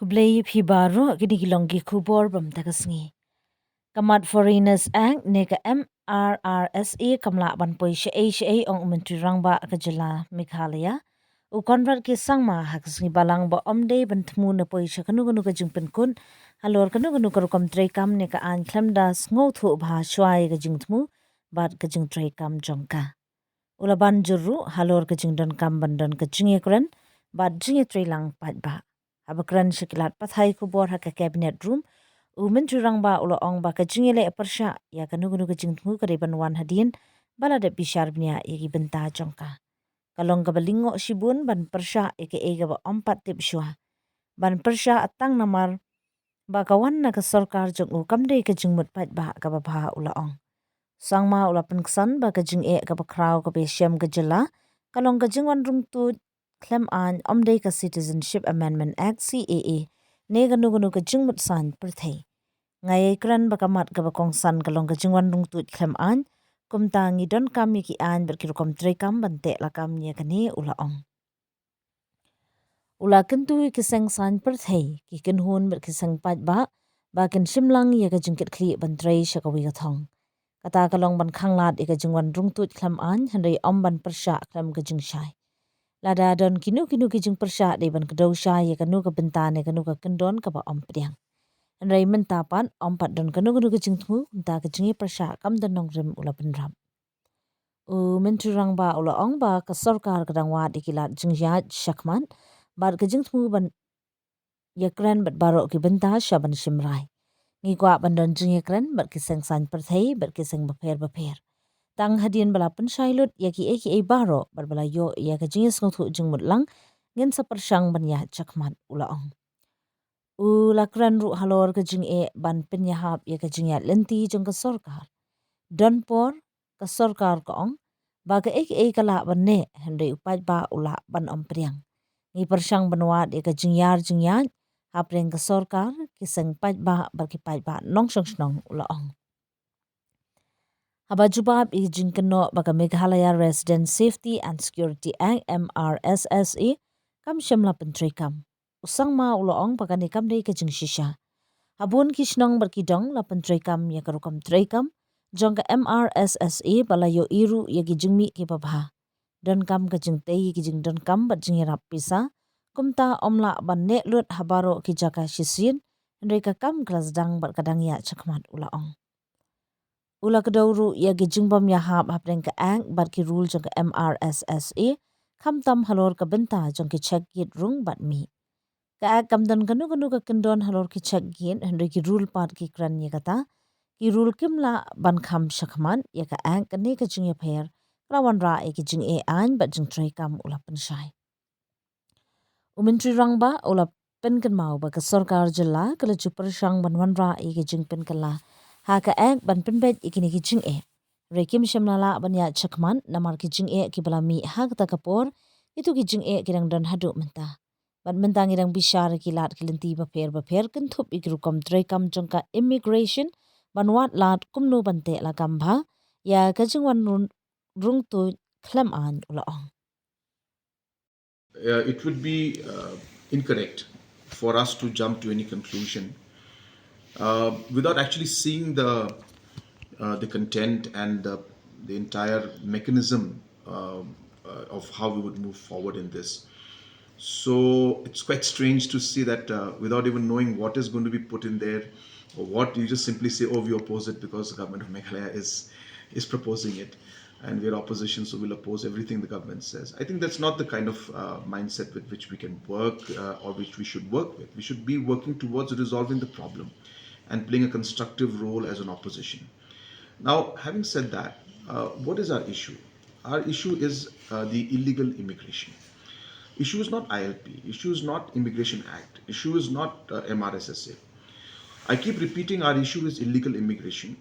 Kublai phi baro gini gilongi kubor bam tagasngi. Kamat Foreigners Act neka MRRSA kamla ban poi sha ong mentri rangba kajala Meghalaya. U konvert ki sangma haksngi balang ba omde bantmu na poi kanu kanu ka jingpen kun halor kanu kam trei kam neka an Khlem das ngothu bha shwai ka jingtmu bat ka jing trei kam jongka. Ulaban juru halor ka jingdon kam bandon ka Jingkren bat trei lang pat ba. Abakran shikilat pathai kubor haka cabinet room Menteri rangba ulo ong ba kajingile persya ya kanu ka jingtmu kariban wan hadin balada bishar bnia yagi benta jongka. Kalong ka balingo shibun ban persya aka ba ompat tip shwa. Ban persya atang namar ba kawan na ka sarkar jong kamde ka jingmut pat ba ka ba ulo ong. Sangma ula penksan ba ka jing ka ba kraw ka be syam ka jela kalong ka jingwan rung tu Khlem an omde ka Citizenship Amendment Act CAA ne kanu ka jingmut san perthai. Ngai kran bakamat ka bakong san kalong ka jingwan rung tu Khlem an kumta ngi don kam ki an berkiru kom tre kam bante la kam nya kane ula ong. Ula kentu ki seng san perthai ki kenhun berkiseng pat ba kin shimlang ya ka jingkit kli ban tre shakawi ka thong. Kata kalong ban khanglat ika jingwan rung tu Khlem an hendai om ban persya Khlem ka jingshai. Lada don kinu ki jing persya de ban kedaw sya ya kanu ka bentane kanu ka kendon ka ba om pediang. Hendai mentapan om pat don kanu ka jingtmu ta ka jingi persya kam don nong rim ula penram. Menteri rangba ula ong ba ka sarkar kadang wa dikilat jingyat syakman bar ka jingtmu ban yakran bat barok ki benta sya ban shimrai. Ngi kwa bandon Jingkren berkiseng san perthai berkiseng beper. Tang hadian bala Jingpynshai lut yaki aka baro berbala yo ya ka jingis ngothu jingmut lang ngin sa persyang ban ya chakmat ulaong. Lakran ru halor ka jing ban penyahap ya ka jingyat lenti jong ka sarkar. Don por ka sarkar ka ong ba ka aka kala ban ne hendai upat ba ula ban om priang. Ngi persyang banwat ya ka jingyat hapreng ka sarkar kiseng pat ba berkipat ba nong snong ulaong. Haba jubab i Jingkren baka Meghalaya Resident Safety and Security Act MRSSA kam syamla pentri kam. Usang ma ulaong baka ni kam dei ka jing shisha. Habun kishnong berkidong la pentri kam ya karukam trei kam jong ka MRSSA balayo iru ya ki jingmi ki babha. Don kam ka jing tei ki jing don kam bat jing rap pisa kumta omla ban ne lut habaro ki jaka shisin hendai ka kam glasdang bat kadang ya chakmat ulaong. Ula kedawru ya ki jingbam ya hap hapreng ka ang bat ki rule jong ka MRSSA kam tam halor ka benta jong ki check git rung bat mi. Ka ang kam don kanu ka kendon halor ki check git hendai ki rule pat ki kran ya kata ki rule kimla ban kam shakman ya ka ang kane ka jing ya pher lawan ra ya ki jing an bat jing trei kam ula penshai. Menteri rangba ula penken mau ba ka sarkar jela kala ju persyang ban wan ra ya ki jing pen kala ha ka ek ban penbet ikini ki jing Rekim syamlala ban ya chakman namar ki jing ki balami ha kata kapor itu ki jing ki dang don hadu menta. Ban mentang idang bishar ki lat ki lenti ba pher kentup ikru kom trei kam jongka immigration ban wat lat kumno bante la kambha ya ka jingwan rung tu Khlem an ula ong. It would be incorrect for us to jump to any conclusion without actually seeing the content and the entire mechanism of how we would move forward in this. So it's quite strange to see that without even knowing what is going to be put in there, or what you just simply say, "Oh, we oppose it because the government of Meghalaya is proposing it, and we're opposition, so we'll oppose everything the government says." I think that's not the kind of mindset with which we can work or which we should work with. We should be working towards resolving the problem and playing a constructive role as an opposition. Now, having said that, what is our issue? Our issue is the illegal immigration. Issue is not ILP. Issue is not Immigration Act. Issue is not MRSSA. I keep repeating our issue is illegal immigration,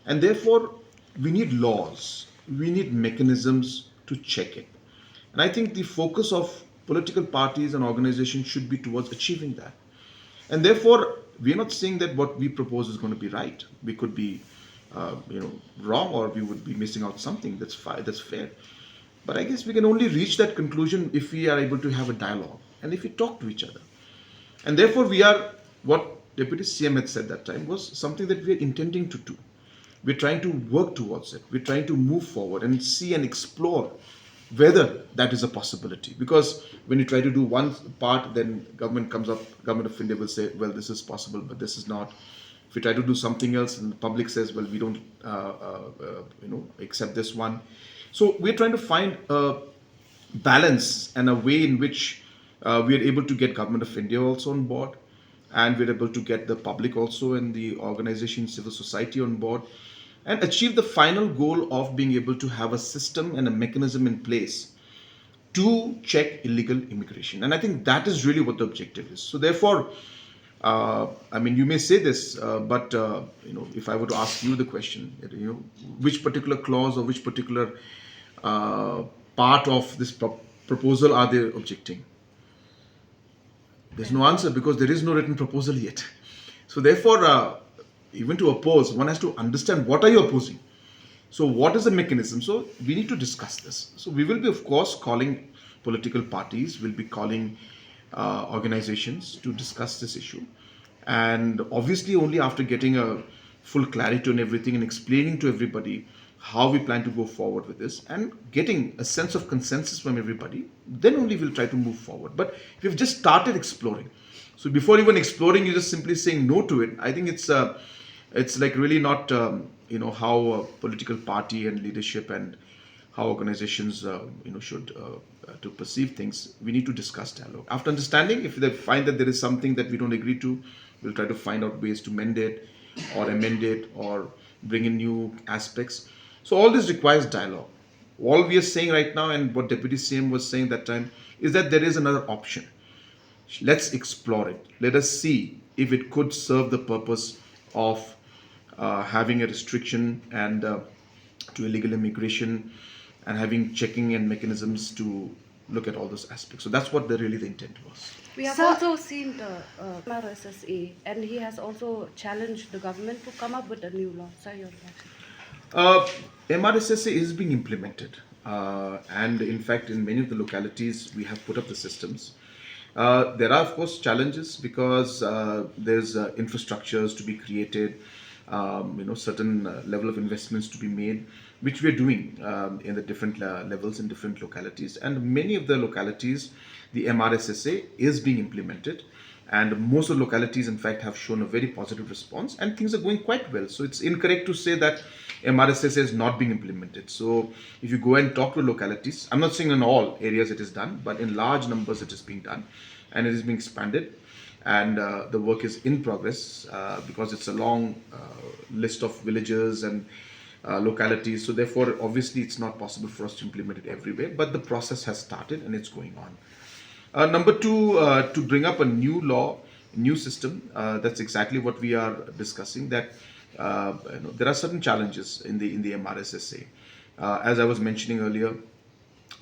and therefore we need laws. We need mechanisms to check it. And I think the focus of political parties and organizations should be towards achieving that. And therefore, we are not saying that what we propose is going to be right. We could be, wrong, or we would be missing out something. That's fair. But I guess we can only reach that conclusion if we are able to have a dialogue and if we talk to each other. And therefore, what Deputy CM had said that time was something that we are intending to do. We're trying to work towards it. We're trying to move forward and see and explore whether that is a possibility. Because when you try to do one part, then government comes up, government of India will say, well, this is possible, but this is not. If we try to do something else, and the public says, well, we don't, accept this one. So we're trying to find a balance and a way in which we are able to get government of India also on board, and we're able to get the public also and the organization, civil society on board, and achieve the final goal of being able to have a system and a mechanism in place to check illegal immigration. And I think that is really what the objective is. So therefore, I mean, you may say this, but if I were to ask you the question, which particular clause or which particular uh, part of this proposal are they objecting? There's no answer because there is no written proposal yet. So therefore, even to oppose, one has to understand what are you opposing. So what is the mechanism? So we need to discuss this. So we will be, of course, calling political parties, we'll be calling organizations to discuss this issue. And obviously, only after getting a full clarity on everything and explaining to everybody how we plan to go forward with this and getting a sense of consensus from everybody, then only we'll try to move forward. But we've just started exploring. So before even exploring, you're just simply saying no to it. I think it's like really not how a political party and leadership and how organizations should to perceive things. We need to discuss dialogue. After understanding, if they find that there is something that we don't agree to, we'll try to find out ways to mend it or amend it or bring in new aspects. So all this requires dialogue. All we are saying right now, and what Deputy CM was saying that time, is that there is another option. Let's explore it. Let us see if it could serve the purpose of having a restriction and to illegal immigration and having checking and mechanisms to look at all those aspects. So that's what really the intent was. We have also seen the MRSSA, and he has also challenged the government to come up with a new law. Sorry, your reaction. MRSSA is being implemented, and in fact, in many of the localities, we have put up the systems. There are, of course, challenges because there's infrastructures to be created, certain level of investments to be made, which we are doing in the different levels in different localities. And many of the localities, the MRSSA is being implemented. And most of the localities, in fact, have shown a very positive response and things are going quite well. So it's incorrect to say that MRSSA is not being implemented. So if you go and talk to localities, I'm not saying in all areas it is done, but in large numbers it is being done and it is being expanded. And the work is in progress because it's a long list of villages and localities. So therefore, obviously, it's not possible for us to implement it everywhere, but the process has started and it's going on. Number two, to bring up a new law, new system. That's exactly what we are discussing. That there are certain challenges in the MRSSA. As I was mentioning earlier,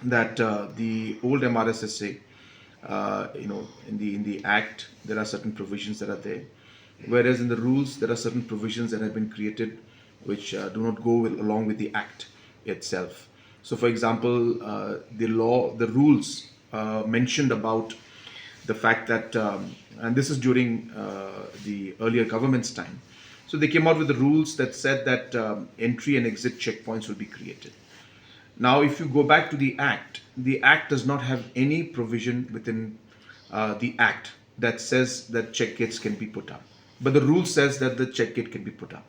that the old MRSSA, in the Act, there are certain provisions that are there, whereas in the rules there are certain provisions that have been created which do not go along with the Act itself. So, for example, the rules mentioned about the fact that, and this is during the earlier government's time, so they came out with the rules that said that entry and exit checkpoints will be created. Now, if you go back to the Act does not have any provision within the Act that says that check gates can be put up. But the rule says that the check gate can be put up.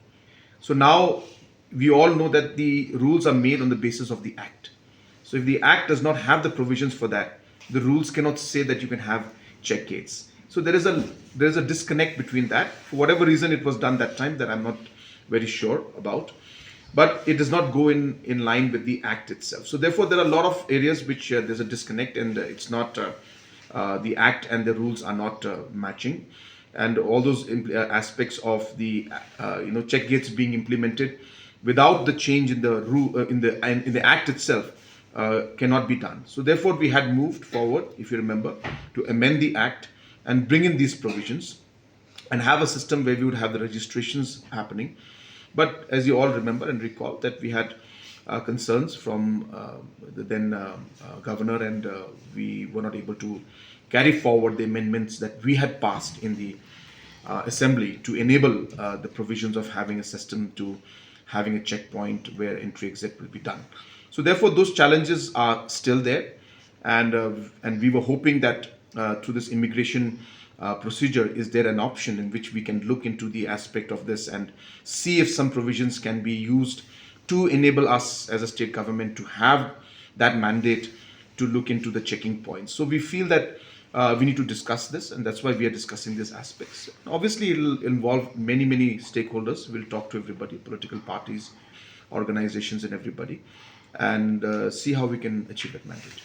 So now we all know that the rules are made on the basis of the Act. So if the Act does not have the provisions for that, the rules cannot say that you can have check gates. So there is a disconnect between that. For whatever reason it was done that time that I'm not very sure about. But it does not go in line with the Act itself. So therefore, there are a lot of areas which there's a disconnect, and it's not the Act and the rules are not matching, and all those aspects of the check gates being implemented without the change in the rule in the Act itself cannot be done. So therefore, we had moved forward, if you remember, to amend the Act and bring in these provisions and have a system where we would have the registrations happening. But as you all remember and recall, that we had concerns from the then governor, and we were not able to carry forward the amendments that we had passed in the assembly to enable the provisions of having a system to having a checkpoint where entry exit will be done. So therefore, those challenges are still there, and we were hoping that through this immigration procedure, is there an option in which we can look into the aspect of this and see if some provisions can be used to enable us as a state government to have that mandate to look into the checking points. So we feel that we need to discuss this, and that's why we are discussing these aspects. Obviously, it'll involve many stakeholders. We'll talk to everybody, political parties, organizations, and everybody, and see how we can achieve that mandate.